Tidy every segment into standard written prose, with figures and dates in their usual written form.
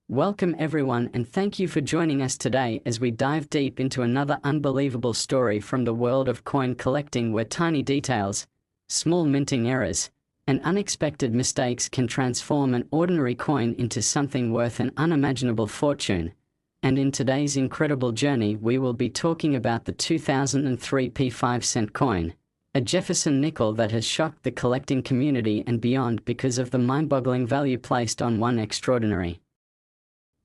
Welcome everyone, and thank you for joining us today as we dive deep into another unbelievable story from the world of coin collecting, where tiny details, small minting errors, and unexpected mistakes can transform an ordinary coin into something worth an unimaginable fortune. And in today's incredible journey, we will be talking about the 2003 P5-cent coin, a Jefferson nickel that has shocked the collecting community and beyond because of the mind-boggling value placed on one extraordinary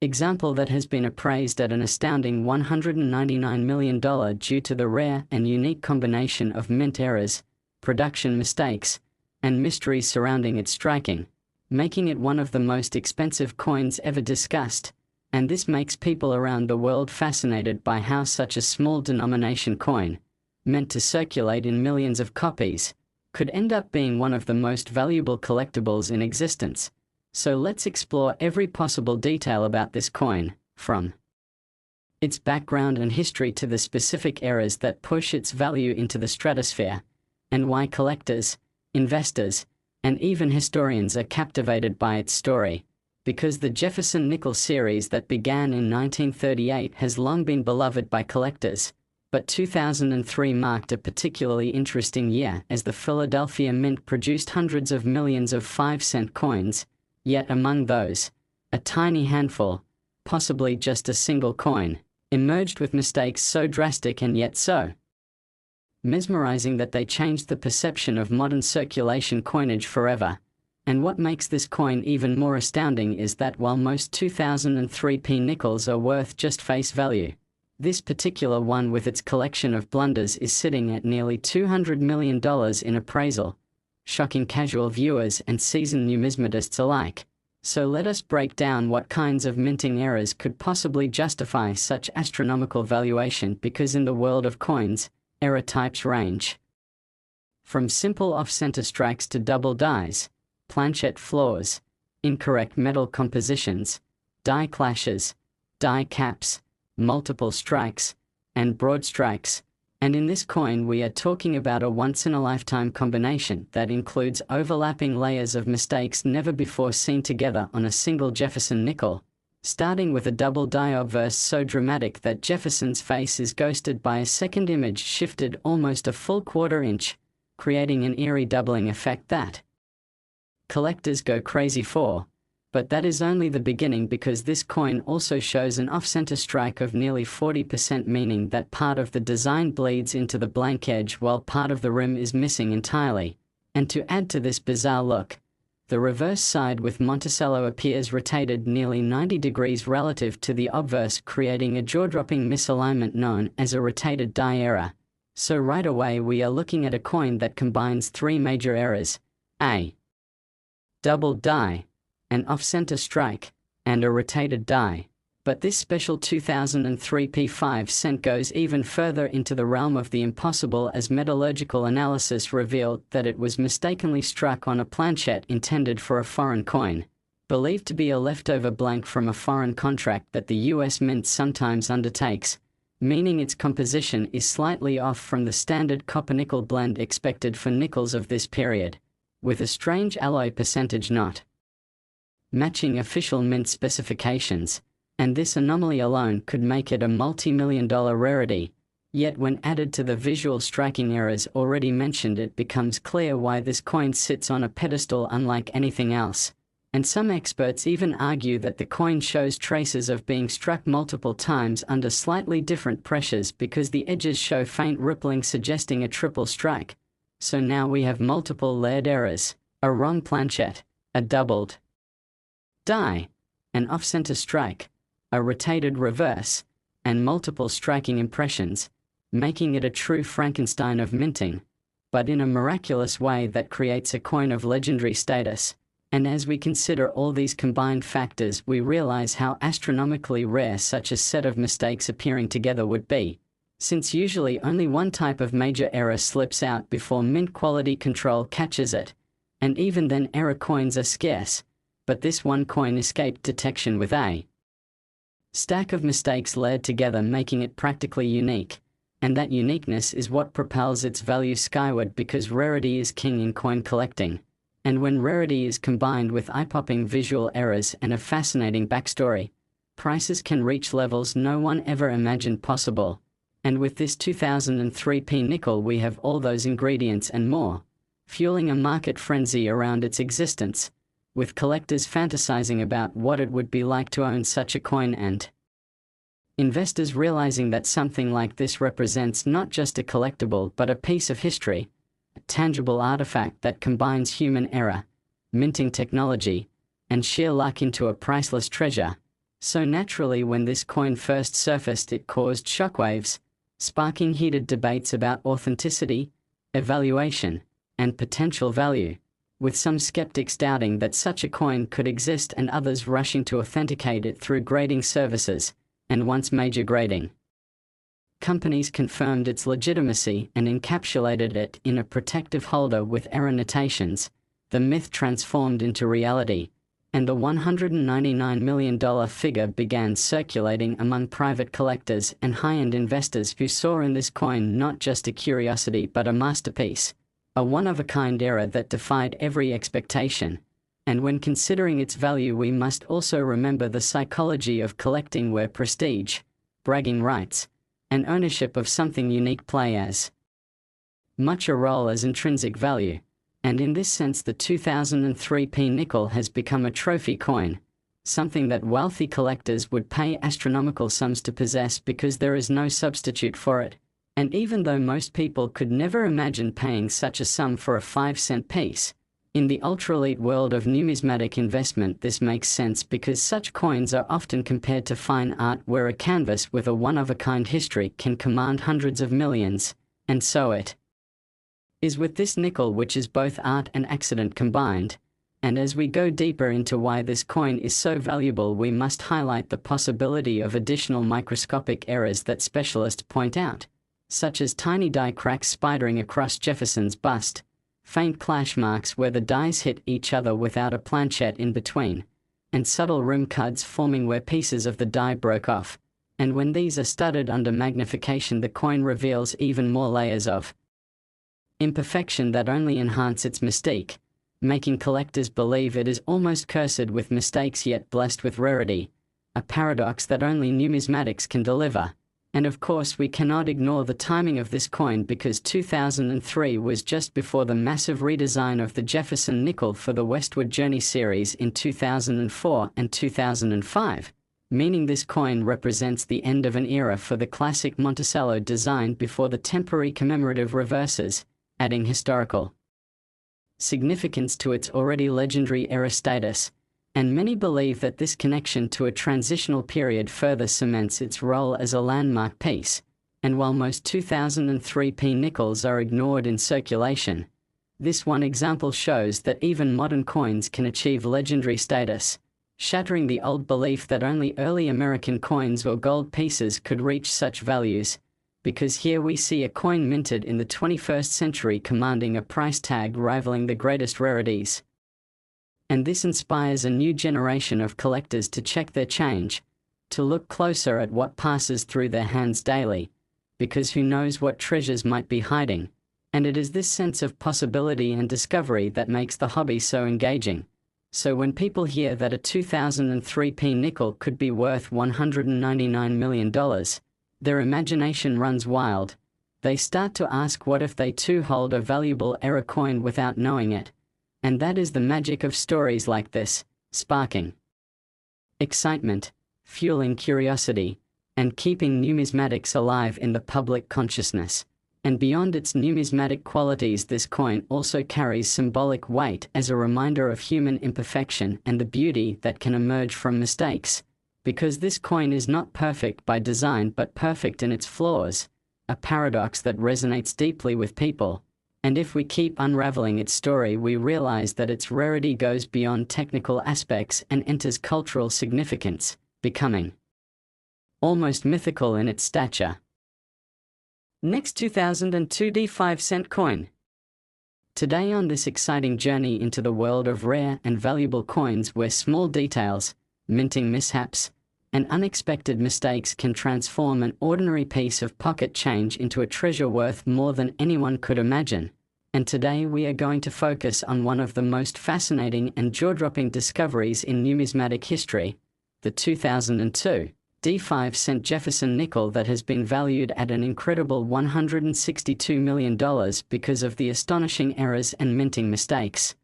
example that has been appraised at an astounding $199 million due to the rare and unique combination of mint errors, production mistakes, and mysteries surrounding its striking, making it one of the most expensive coins ever discussed. And this makes people around the world fascinated by how such a small denomination coin, meant to circulate in millions of copies, could end up being one of the most valuable collectibles in existence. So let's explore every possible detail about this coin, from its background and history to the specific errors that push its value into the stratosphere, and why collectors, investors, and even historians are captivated by its story. Because the Jefferson nickel series that began in 1938 has long been beloved by collectors, but 2003 marked a particularly interesting year as the Philadelphia Mint produced hundreds of millions of 5-cent coins. Yet among those, a tiny handful, possibly just a single coin, emerged with mistakes so drastic and yet so mesmerizing that they changed the perception of modern circulation coinage forever. And what makes this coin even more astounding is that while most 2003 P nickels are worth just face value, this particular one with its collection of blunders is sitting at nearly $200 million in appraisal, shocking casual viewers and seasoned numismatists alike. So let us break down what kinds of minting errors could possibly justify such astronomical valuation, because in the world of coins, error types range from simple off-center strikes to double dies, planchette flaws, incorrect metal compositions, die clashes, die caps, multiple strikes, and broad strikes. And in this coin we are talking about a once-in-a-lifetime combination that includes overlapping layers of mistakes never before seen together on a single Jefferson nickel, starting with a double die obverse so dramatic that Jefferson's face is ghosted by a second image shifted almost a full quarter-inch, creating an eerie doubling effect that collectors go crazy for. But that is only the beginning, because this coin also shows an off-center strike of nearly 40%, meaning that part of the design bleeds into the blank edge while part of the rim is missing entirely. And to add to this bizarre look, the reverse side with Monticello appears rotated nearly 90 degrees relative to the obverse, creating a jaw-dropping misalignment known as a rotated die error. So right away we are looking at a coin that combines three major errors: a double die, an off-center strike, and a rotated die. But this special 2003 P5-cent goes even further into the realm of the impossible, as metallurgical analysis revealed that it was mistakenly struck on a planchette intended for a foreign coin, believed to be a leftover blank from a foreign contract that the US Mint sometimes undertakes, meaning its composition is slightly off from the standard copper-nickel blend expected for nickels of this period, with a strange alloy percentage not matching official mint specifications, and this anomaly alone could make it a multi-million-dollar rarity. Yet when added to the visual striking errors already mentioned, it becomes clear why this coin sits on a pedestal unlike anything else. And some experts even argue that the coin shows traces of being struck multiple times under slightly different pressures, because the edges show faint rippling suggesting a triple strike. So now we have multiple layered errors, a wrong planchette, a doubled die, an off-center strike, a rotated reverse, and multiple striking impressions, making it a true Frankenstein of minting, but in a miraculous way that creates a coin of legendary status. And as we consider all these combined factors, we realize how astronomically rare such a set of mistakes appearing together would be, since usually only one type of major error slips out before mint quality control catches it, and even then error coins are scarce. But this one coin escaped detection with a stack of mistakes layered together, making it practically unique. And that uniqueness is what propels its value skyward, because rarity is king in coin collecting. And when rarity is combined with eye-popping visual errors and a fascinating backstory, prices can reach levels no one ever imagined possible. And with this 2003p nickel we have all those ingredients and more, fueling a market frenzy around its existence, with collectors fantasizing about what it would be like to own such a coin and investors realizing that something like this represents not just a collectible but a piece of history, a tangible artifact that combines human error, minting technology, and sheer luck into a priceless treasure. So naturally, when this coin first surfaced, it caused shockwaves, sparking heated debates about authenticity, evaluation, and potential value, with some skeptics doubting that such a coin could exist and others rushing to authenticate it through grading services, and once major grading companies confirmed its legitimacy and encapsulated it in a protective holder with error notations, the myth transformed into reality, and the $199 million figure began circulating among private collectors and high-end investors who saw in this coin not just a curiosity but a masterpiece, a one-of-a-kind era that defied every expectation. And when considering its value, we must also remember the psychology of collecting, where prestige, bragging rights, and ownership of something unique play as much a role as intrinsic value. And in this sense, the 2003p nickel has become a trophy coin, something that wealthy collectors would pay astronomical sums to possess because there is no substitute for it. And even though most people could never imagine paying such a sum for a 5-cent piece, in the ultra-elite world of numismatic investment this makes sense because such coins are often compared to fine art, where a canvas with a one-of-a-kind history can command hundreds of millions, and so it is with this nickel, which is both art and accident combined. And as we go deeper into why this coin is so valuable, we must highlight the possibility of additional microscopic errors that specialists point out, such as tiny die cracks spidering across Jefferson's bust, faint clash marks where the dies hit each other without a planchette in between, and subtle rim cuts forming where pieces of the die broke off. And when these are studied under magnification, the coin reveals even more layers of imperfection that only enhance its mystique, making collectors believe it is almost cursed with mistakes yet blessed with rarity, a paradox that only numismatics can deliver. And of course, we cannot ignore the timing of this coin, because 2003 was just before the massive redesign of the Jefferson nickel for the Westward Journey series in 2004 and 2005, meaning this coin represents the end of an era for the classic Monticello design before the temporary commemorative reverses, adding historical significance to its already legendary era status. And many believe that this connection to a transitional period further cements its role as a landmark piece. And while most 2003p nickels are ignored in circulation, this one example shows that even modern coins can achieve legendary status, shattering the old belief that only early American coins or gold pieces could reach such values, because here we see a coin minted in the 21st century commanding a price tag rivaling the greatest rarities. And this inspires a new generation of collectors to check their change, to look closer at what passes through their hands daily, because who knows what treasures might be hiding. And it is this sense of possibility and discovery that makes the hobby so engaging. So when people hear that a 2003p nickel could be worth $199 million, their imagination runs wild. They start to ask, what if they too hold a valuable era coin without knowing it? And that is the magic of stories like this, sparking excitement, fueling curiosity, and keeping numismatics alive in the public consciousness. And beyond its numismatic qualities, this coin also carries symbolic weight as a reminder of human imperfection and the beauty that can emerge from mistakes. Because this coin is not perfect by design but perfect in its flaws, a paradox that resonates deeply with people. And if we keep unraveling its story, we realize that its rarity goes beyond technical aspects and enters cultural significance, becoming almost mythical in its stature. Next, 2002 5-cent coin. Today on this exciting journey into the world of rare and valuable coins, where small details, minting mishaps, and unexpected mistakes can transform an ordinary piece of pocket change into a treasure worth more than anyone could imagine, And today we are going to focus on one of the most fascinating and jaw-dropping discoveries in numismatic history, the 2002 D5-cent Jefferson nickel that has been valued at an incredible $162 million because of the astonishing errors and minting mistakes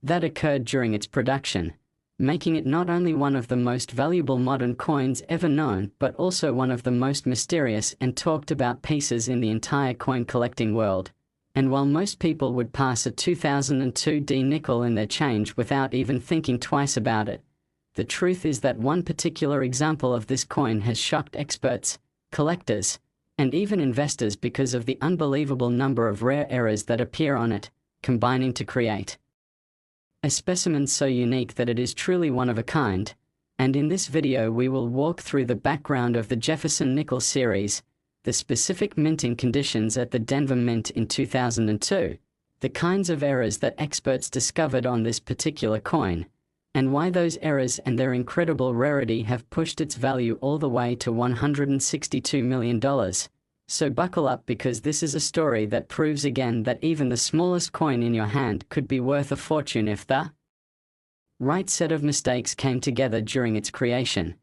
that occurred during its production, making it not only one of the most valuable modern coins ever known but also one of the most mysterious and talked about pieces in the entire coin collecting world. And while most people would pass a 2002 D nickel in their change without even thinking twice about it, the truth is that one particular example of this coin has shocked experts, collectors, and even investors because of the unbelievable number of rare errors that appear on it, combining to create a specimen so unique that it is truly one of a kind. And in this video we will walk through the background of the Jefferson nickel series, the specific minting conditions at the Denver Mint in 2002, the kinds of errors that experts discovered on this particular coin, and why those errors and their incredible rarity have pushed its value all the way to $162 million. So buckle up, because this is a story that proves again that even the smallest coin in your hand could be worth a fortune if the right set of mistakes came together during its creation.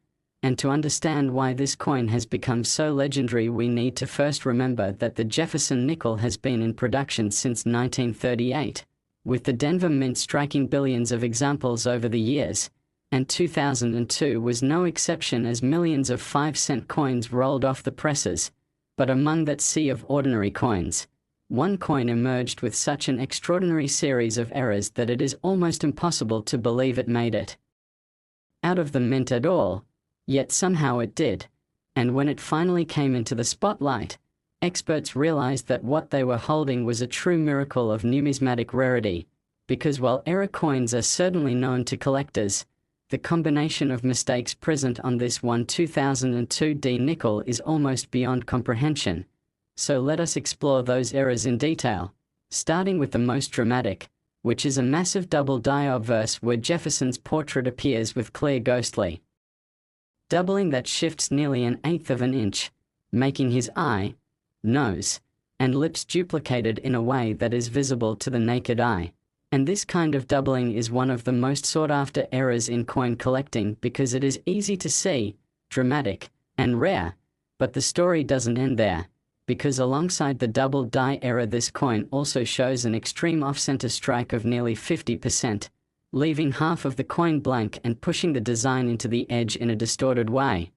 And to understand why this coin has become so legendary, we need to first remember that the Jefferson nickel has been in production since 1938. With the Denver Mint striking billions of examples over the years, and 2002 was no exception as millions of 5-cent coins rolled off the presses. But among that sea of ordinary coins, one coin emerged with such an extraordinary series of errors that it is almost impossible to believe it made it out of the mint at all, yet somehow it did. And when it finally came into the spotlight, experts realized that what they were holding was a true miracle of numismatic rarity, because while error coins are certainly known to collectors, the combination of mistakes present on this 2002 D nickel is almost beyond comprehension. So let us explore those errors in detail, starting with the most dramatic, which is a massive double die obverse where Jefferson's portrait appears with clear ghostly doubling that shifts nearly 1/8 of an inch, making his eye, nose, and lips duplicated in a way that is visible to the naked eye. And this kind of doubling is one of the most sought-after errors in coin collecting because it is easy to see, dramatic, and rare. But the story doesn't end there, because alongside the double die error, this coin also shows an extreme off-center strike of nearly 50%, leaving half of the coin blank and pushing the design into the edge in a distorted way.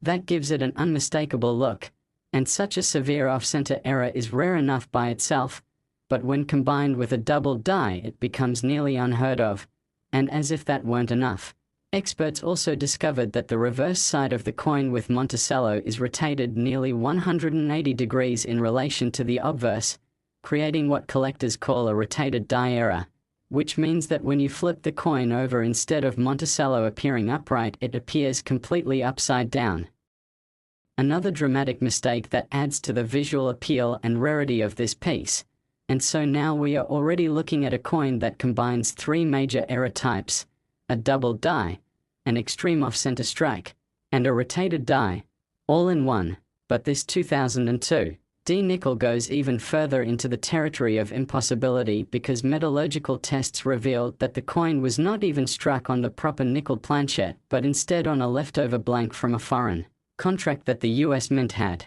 That gives it an unmistakable look. And such a severe off-center error is rare enough by itself, but when combined with a double die it becomes nearly unheard of. And as if that weren't enough, experts also discovered that the reverse side of the coin with Monticello is rotated nearly 180 degrees in relation to the obverse, creating what collectors call a rotated die error, which means that when you flip the coin over, instead of Monticello appearing upright, it appears completely upside down. Another dramatic mistake that adds to the visual appeal and rarity of this piece. And so now we are already looking at a coin that combines three major error types: a double die, an extreme off-center strike, and a rotated die, all in one. But this 2002 D nickel goes even further into the territory of impossibility, because metallurgical tests revealed that the coin was not even struck on the proper nickel planchet, but instead on a leftover blank from a foreign contract that the US Mint had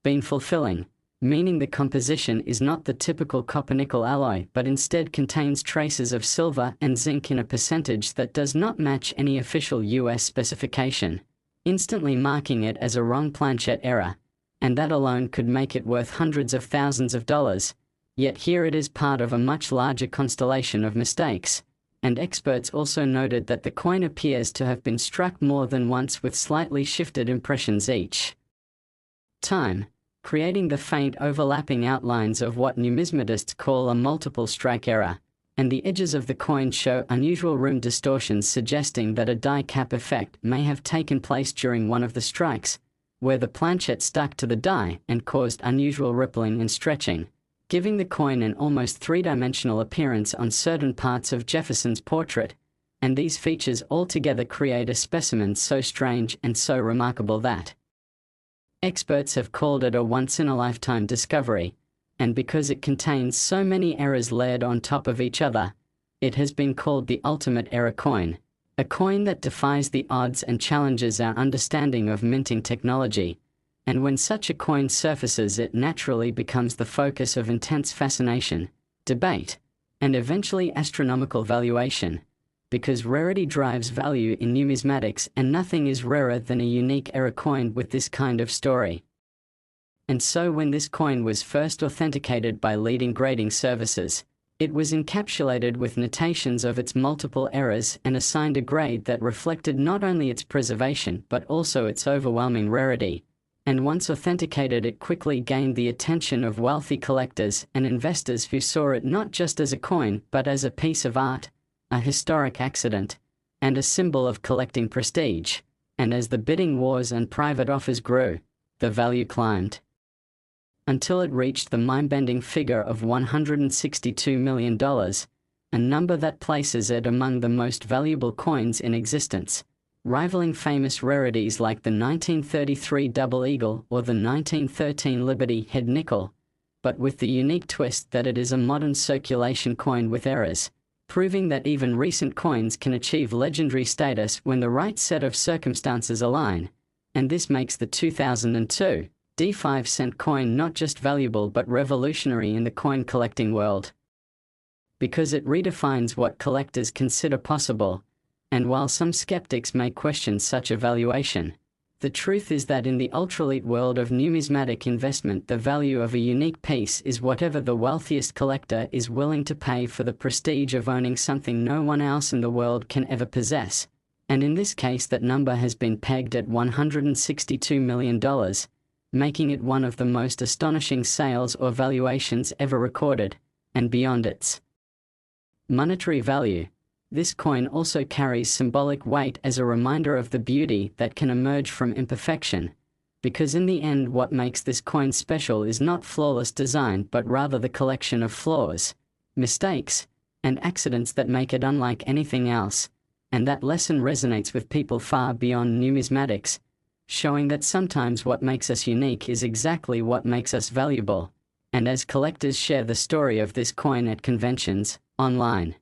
been fulfilling, meaning the composition is not the typical copper-nickel alloy but instead contains traces of silver and zinc in a percentage that does not match any official US specification, instantly marking it as a wrong planchet error, and that alone could make it worth hundreds of thousands of dollars. Yet here it is part of a much larger constellation of mistakes. And experts also noted that the coin appears to have been struck more than once with slightly shifted impressions each time, creating the faint overlapping outlines of what numismatists call a multiple strike error. And the edges of the coin show unusual rim distortions, suggesting that a die cap effect may have taken place during one of the strikes, where the planchet stuck to the die and caused unusual rippling and stretching, giving the coin an almost three-dimensional appearance on certain parts of Jefferson's portrait. And these features altogether create a specimen so strange and so remarkable that experts have called it a once-in-a-lifetime discovery. and because it contains so many errors layered on top of each other, it has been called the ultimate error coin, a coin that defies the odds and challenges our understanding of minting technology. And when such a coin surfaces, it naturally becomes the focus of intense fascination, debate, and eventually astronomical valuation, because rarity drives value in numismatics, and nothing is rarer than a unique error coin with this kind of story. And so when this coin was first authenticated by leading grading services, it was encapsulated with notations of its multiple errors and assigned a grade that reflected not only its preservation but also its overwhelming rarity. And once authenticated, it quickly gained the attention of wealthy collectors and investors who saw it not just as a coin but as a piece of art, a historic accident, and a symbol of collecting prestige. And as the bidding wars and private offers grew, the value climbed, until it reached the mind-bending figure of $162 million, a number that places it among the most valuable coins in existence, rivaling famous rarities like the 1933 Double Eagle or the 1913 Liberty Head Nickel, but with the unique twist that it is a modern circulation coin with errors, proving that even recent coins can achieve legendary status when the right set of circumstances align. And this makes the 2002 D5-cent coin not just valuable but revolutionary in the coin collecting world, because it redefines what collectors consider possible. And while some skeptics may question such a valuation, the truth is that in the ultralight world of numismatic investment, the value of a unique piece is whatever the wealthiest collector is willing to pay for the prestige of owning something no one else in the world can ever possess. And in this case, that number has been pegged at $162 million, making it one of the most astonishing sales or valuations ever recorded. And beyond its monetary value, this coin also carries symbolic weight as a reminder of the beauty that can emerge from imperfection, because in the end what makes this coin special is not flawless design but rather the collection of flaws, mistakes, and accidents that make it unlike anything else. And that lesson resonates with people far beyond numismatics, showing that sometimes what makes us unique is exactly what makes us valuable. And as collectors share the story of this coin at conventions, online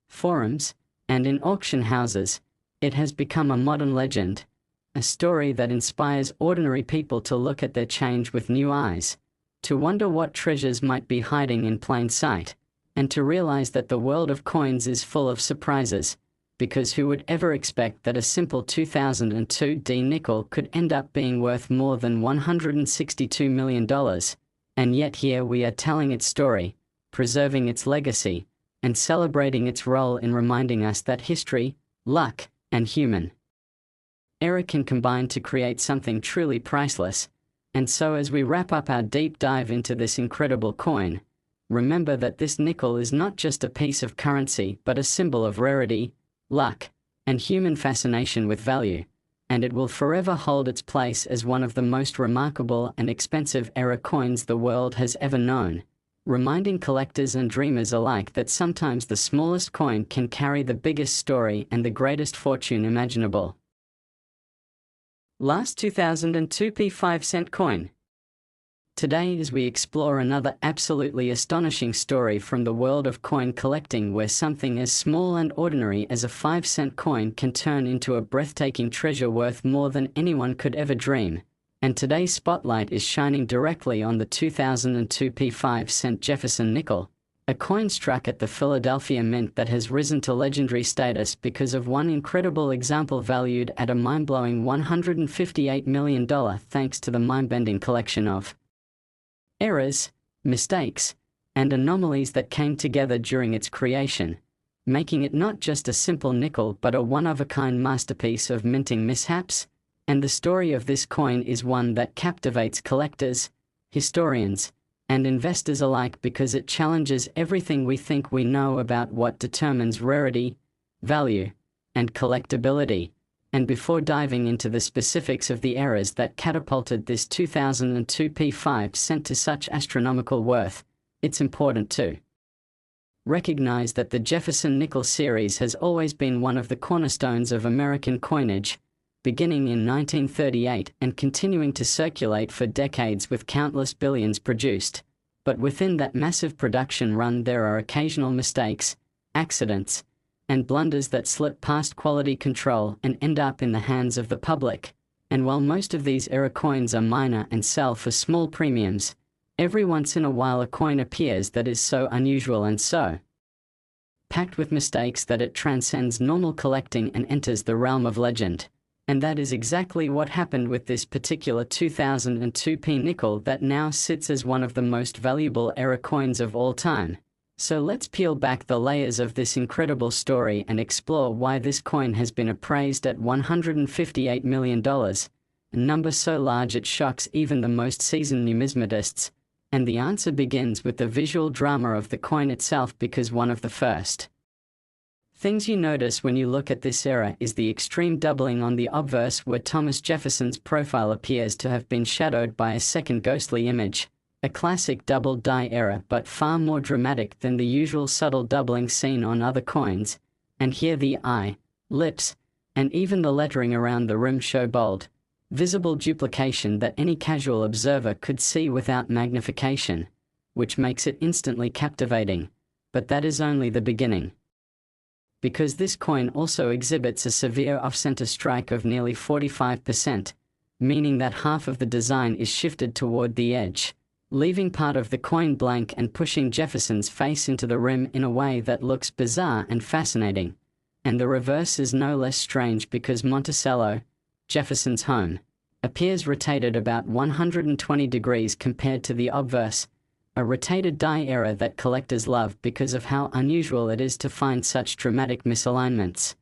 forums, and in auction houses, it has become a modern legend, a story that inspires ordinary people to look at their change with new eyes, to wonder what treasures might be hiding in plain sight, and to realize that the world of coins is full of surprises, because who would ever expect that a simple 2002 D nickel could end up being worth more than $162 million? And yet here we are telling its story, preserving its legacy, and celebrating its role in reminding us that history, luck, and human error can combine to create something truly priceless. And so as we wrap up our deep dive into this incredible coin, remember that this nickel is not just a piece of currency but a symbol of rarity, luck, and human fascination with value, and it will forever hold its place as one of the most remarkable and expensive error coins the world has ever known, reminding collectors and dreamers alike that sometimes the smallest coin can carry the biggest story and the greatest fortune imaginable. Last 2002 P5-cent coin. Today, as we explore another absolutely astonishing story from the world of coin collecting, where something as small and ordinary as a 5-cent coin can turn into a breathtaking treasure worth more than anyone could ever dream. And today's spotlight is shining directly on the 2002 P5-cent Jefferson nickel, a coin struck at the Philadelphia Mint that has risen to legendary status because of one incredible example valued at a mind-blowing $158 million thanks to the mind-bending collection of errors, mistakes, and anomalies that came together during its creation, making it not just a simple nickel but a one-of-a-kind masterpiece of minting mishaps. And the story of this coin is one that captivates collectors, historians, and investors alike because it challenges everything we think we know about what determines rarity, value, and collectability. And before diving into the specifics of the errors that catapulted this 2002 P5-cent to such astronomical worth, it's important to recognize that the Jefferson nickel series has always been one of the cornerstones of American coinage, beginning in 1938 and continuing to circulate for decades with countless billions produced. But within that massive production run there are occasional mistakes, accidents, and blunders that slip past quality control and end up in the hands of the public. And while most of these era coins are minor and sell for small premiums, every once in a while a coin appears that is so unusual and so packed with mistakes that it transcends normal collecting and enters the realm of legend. And that is exactly what happened with this particular 2002p nickel that now sits as one of the most valuable era coins of all time. So let's peel back the layers of this incredible story and explore why this coin has been appraised at $158 million, a number so large it shocks even the most seasoned numismatists. And the answer begins with the visual drama of the coin itself, because one of the first things you notice when you look at this era is the extreme doubling on the obverse, where Thomas Jefferson's profile appears to have been shadowed by a second ghostly image. A classic double die error, but far more dramatic than the usual subtle doubling seen on other coins. And here the eye, lips, and even the lettering around the rim show bold, visible duplication that any casual observer could see without magnification, which makes it instantly captivating. But that is only the beginning. Because this coin also exhibits a severe off-center strike of nearly 45%, meaning that half of the design is shifted toward the edge, leaving part of the coin blank and pushing Jefferson's face into the rim in a way that looks bizarre and fascinating. And the reverse is no less strange, because Monticello, Jefferson's home, appears rotated about 120 degrees compared to the obverse, a rotated die error that collectors love because of how unusual it is to find such dramatic misalignments.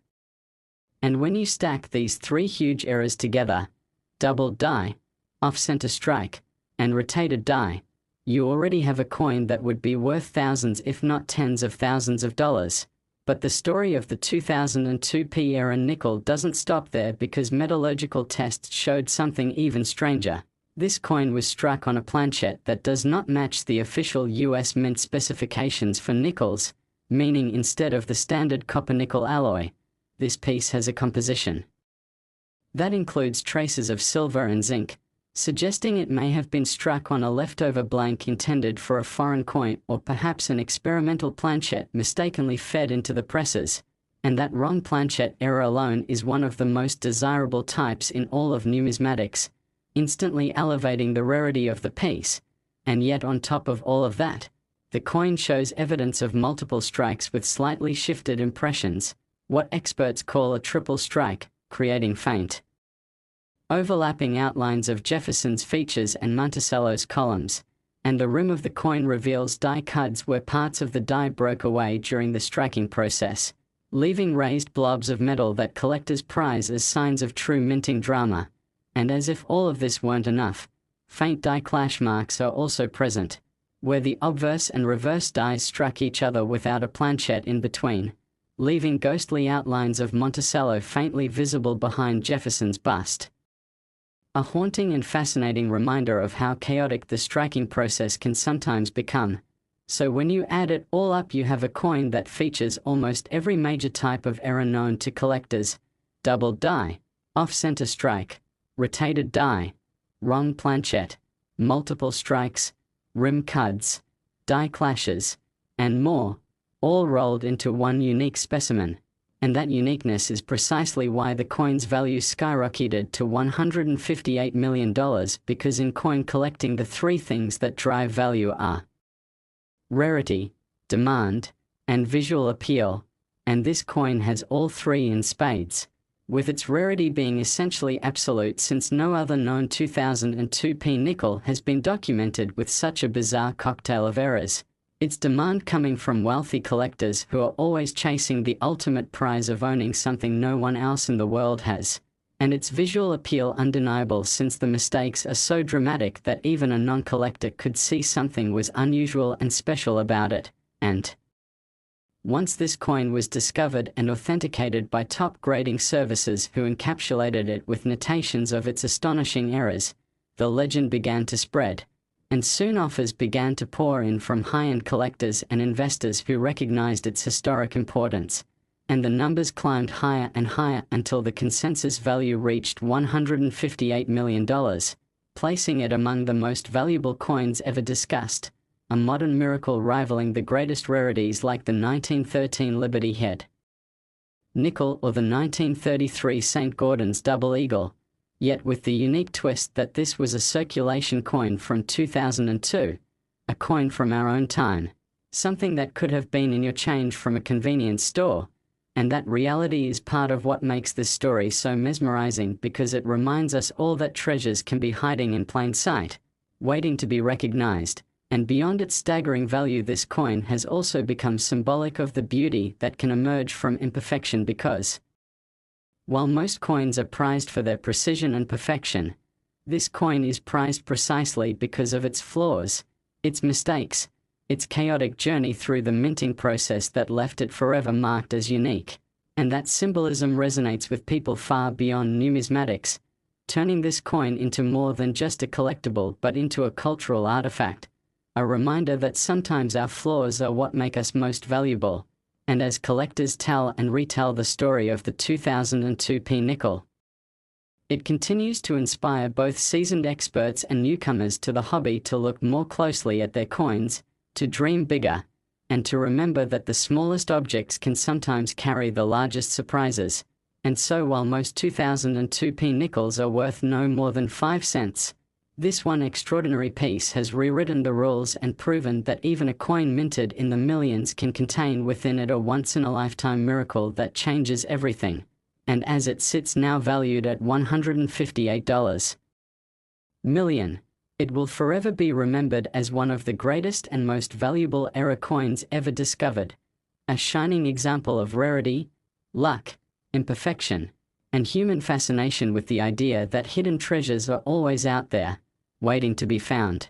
And when you stack these three huge errors together, doubled die, off-center strike, and rotated die, you already have a coin that would be worth thousands if not tens of thousands of dollars. But the story of the 2002p era nickel doesn't stop there, because metallurgical tests showed something even stranger. This coin was struck on a planchet that does not match the official US Mint specifications for nickels, meaning instead of the standard copper-nickel alloy, this piece has a composition that includes traces of silver and zinc, suggesting it may have been struck on a leftover blank intended for a foreign coin, or perhaps an experimental planchet mistakenly fed into the presses. And that wrong planchet error alone is one of the most desirable types in all of numismatics, instantly elevating the rarity of the piece. And yet on top of all of that, the coin shows evidence of multiple strikes with slightly shifted impressions, what experts call a triple strike, creating faint overlapping outlines of Jefferson's features and Monticello's columns. And the rim of the coin reveals die cuts where parts of the die broke away during the striking process, leaving raised blobs of metal that collectors prize as signs of true minting drama. And as if all of this weren't enough, faint die clash marks are also present, where the obverse and reverse dies struck each other without a planchet in between, leaving ghostly outlines of Monticello faintly visible behind Jefferson's bust. A haunting and fascinating reminder of how chaotic the striking process can sometimes become. So when you add it all up, you have a coin that features almost every major type of error known to collectors: doubled die, off-center strike, rotated die, wrong planchet, multiple strikes, rim cuts, die clashes, and more, all rolled into one unique specimen. And that uniqueness is precisely why the coin's value skyrocketed to $158 million, because in coin collecting the three things that drive value are rarity, demand, and visual appeal, and this coin has all three in spades, with its rarity being essentially absolute, since no other known 2002p nickel has been documented with such a bizarre cocktail of errors. Its demand coming from wealthy collectors who are always chasing the ultimate prize of owning something no one else in the world has. And its visual appeal undeniable, since the mistakes are so dramatic that even a non-collector could see something was unusual and special about it. And once this coin was discovered and authenticated by top grading services who encapsulated it with notations of its astonishing errors, the legend began to spread. And soon offers began to pour in from high-end collectors and investors who recognized its historic importance. And the numbers climbed higher and higher until the consensus value reached $158 million, placing it among the most valuable coins ever discussed. a modern miracle rivaling the greatest rarities like the 1913 Liberty Head nickel or the 1933 St. Gordon's Double Eagle, yet with the unique twist that this was a circulation coin from 2002, a coin from our own time, something that could have been in your change from a convenience store. And that reality is part of what makes this story so mesmerizing, because it reminds us all that treasures can be hiding in plain sight, waiting to be recognized. And beyond its staggering value, this coin has also become symbolic of the beauty that can emerge from imperfection, because while most coins are prized for their precision and perfection, this coin is prized precisely because of its flaws, its mistakes, its chaotic journey through the minting process that left it forever marked as unique. And that symbolism resonates with people far beyond numismatics, turning this coin into more than just a collectible but into a cultural artifact, a reminder that sometimes our flaws are what make us most valuable. And as collectors tell and retell the story of the 2002 nickel, it continues to inspire both seasoned experts and newcomers to the hobby to look more closely at their coins, to dream bigger, and to remember that the smallest objects can sometimes carry the largest surprises. And so while most 2002 nickels are worth no more than 5 cents, this one extraordinary piece has rewritten the rules and proven that even a coin minted in the millions can contain within it a once-in-a-lifetime miracle that changes everything. And as it sits now valued at $158 million, it will forever be remembered as one of the greatest and most valuable era coins ever discovered, a shining example of rarity, luck, imperfection, and human fascination with the idea that hidden treasures are always out there, waiting to be found.